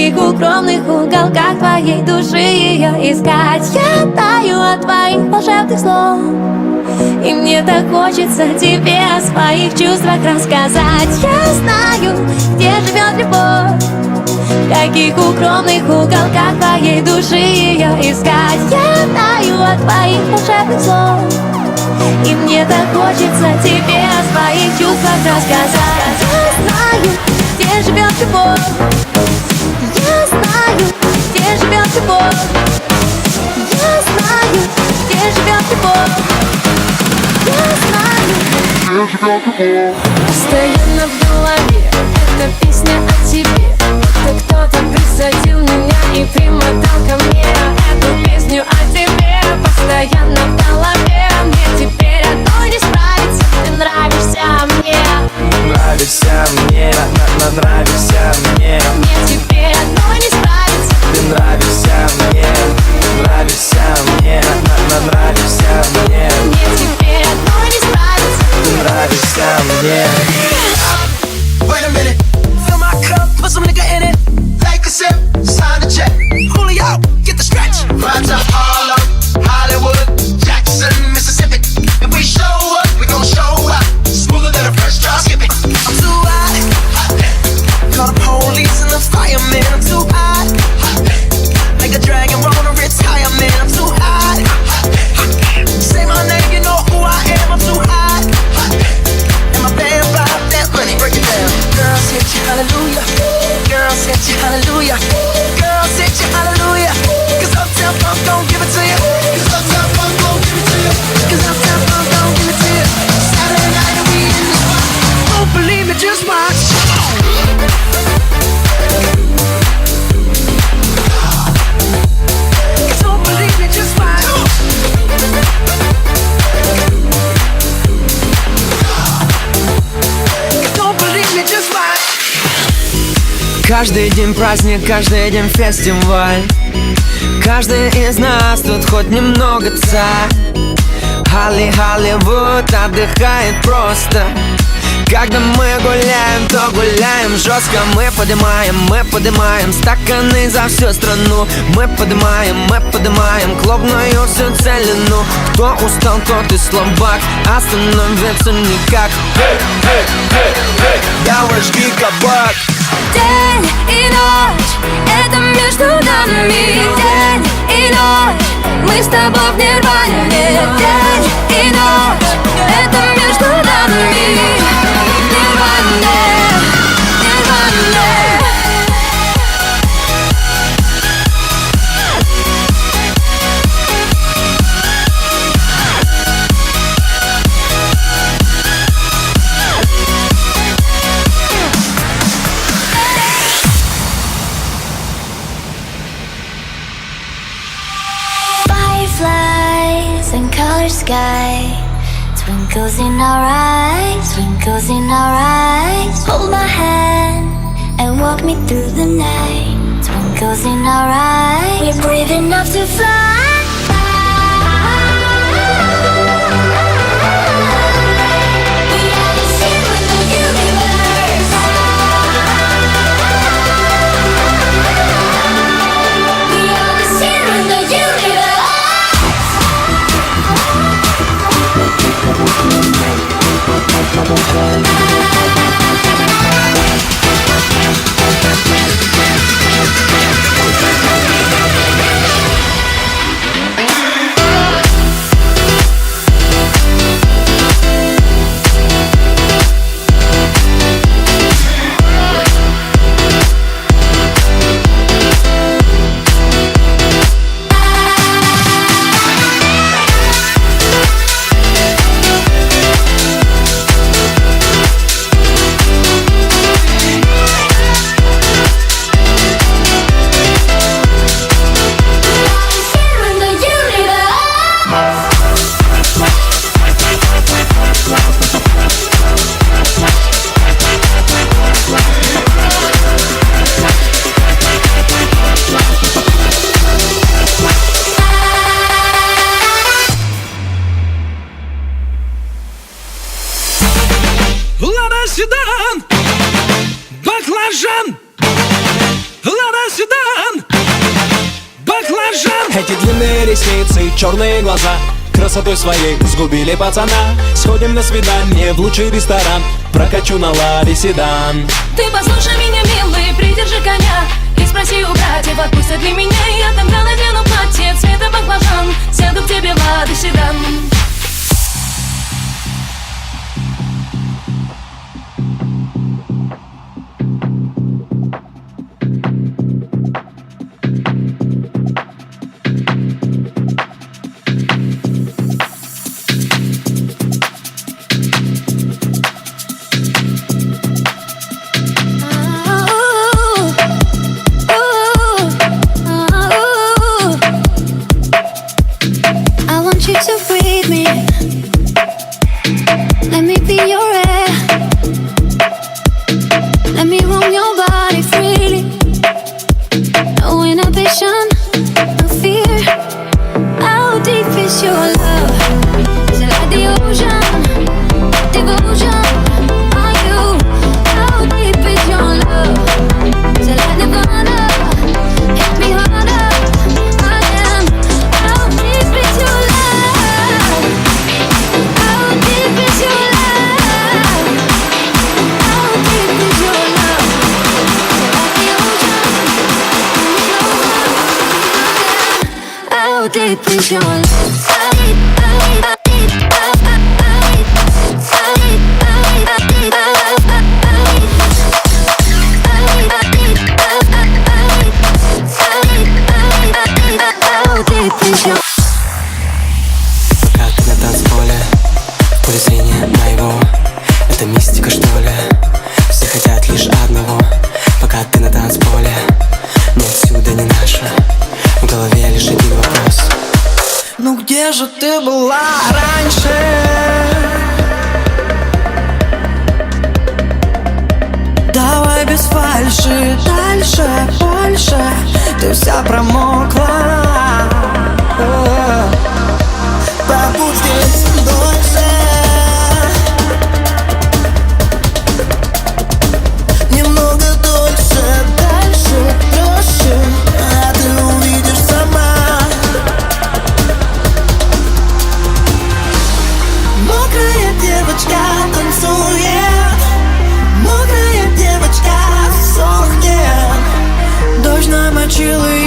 каких укромных уголках твоей души ее искать. Я таю от твоих волшебных слов, и мне так хочется тебе о своих чувствах рассказать. Я знаю, где живет любовь, в каких укромных уголках твоей души ее искать. Я таю от твоих волшебных слов, и мне так хочется тебе о своих чувствах рассказать. Я знаю, где живет любовь, я знаю, где живет любовь, я знаю, где живет любовь, я знаю, где живет любовь. Постоянно в голове эта песня о тебе, будто кто-то присадил меня и примотал ко мне эту песню о тебе. Постоянно в голове, мне теперь одной не справиться. Ты нравишься мне, нравишься мне, нравишься мне. Мне теперь одной не справиться. Ты нравишься мне, нравишься мне, нравишься мне. Мне теперь одной не справиться. Ты нравишься мне. Wait a minute, fill my cup, put some nigga in it. Take a sip, sign the check. Julio, get the stretch. Ride to Harlem, Hollywood, Jackson, Mississippi. If we show up, we gon' show out. Smoother than a fresh drop skipping. I'm too hot, hot damn. Call the police and the fireman. I'm too hot, hot damn. Make a dragon wanna retire, man. I'm too hot, hot damn. Say my name, you know who I am. I'm too hot, hot damn. And my band bought that money. Break it down. Girls hit you, hallelujah. Girls hit you, hallelujah. Girls hit you, hallelujah. Cause Uptown Funk gon' give it to you. Cause Uptown Funk gon' give it to you. Cause Uptown Funk gon' give it to you. Saturday night and we in the spot. Don't believe me, just watch. Don't believe me, just watch. Don't believe me, just watch. Каждый день праздник, каждый день фестиваль. Каждый из нас тут хоть немного царь. Холливуд отдыхает просто. Когда мы гуляем, то гуляем жестко. Мы поднимаем стаканы за всю страну. Мы поднимаем клубную всю целину. Кто устал, тот и слабак, остановиться никак. Давай жги кабак. День и ночь, это между нами. День и ночь, мы с тобой в нирване. День и ночь, это между нами. Нирване, нирване. Fireflies and color sky, twinkles in our eyes, twinkles in our eyes. Hold my hand and walk me through the night. Twinkles in our eyes, we're brave enough to fly. We are the secret of the universe. We are the secret of the universe. Лада седан, баклажан, Лада седан, баклажан. Эти длинные ресницы, черные глаза красотой своей сгубили пацана. Сходим на свидание в лучший ресторан, прокачу на Ладе седан. Ты послушай меня, милый, придержи коня и спроси у братьев, отпустят ли меня. Я тогда надену платье цвета баклажан, сяду к тебе в Лада седан. You to breathe me. Let me be your air. Let me roam your body freely. No inhibition, no fear. How deep is your love? Is it like the ocean? Devotion. Are you? How deep is your love? Is it like Nirvana? Hit me harder. I am. How deep is your love? How deep is your love? How deep is your love? Как на танцполе, в поле зрения моего. Это мистика, что ли? Все хотят лишь одного. Пока ты на танцполе, но отсюда не наша. В голове лишь один вопрос. Ну где же ты была раньше? Давай без фальши, дальше, больше. Ты вся промокла. Побудь здесь дольше. Немного дольше, дальше, проще. А ты увидишь сама. Мокрая девочка танцует. Мокрая девочка сохнет. Дождь намочил ее.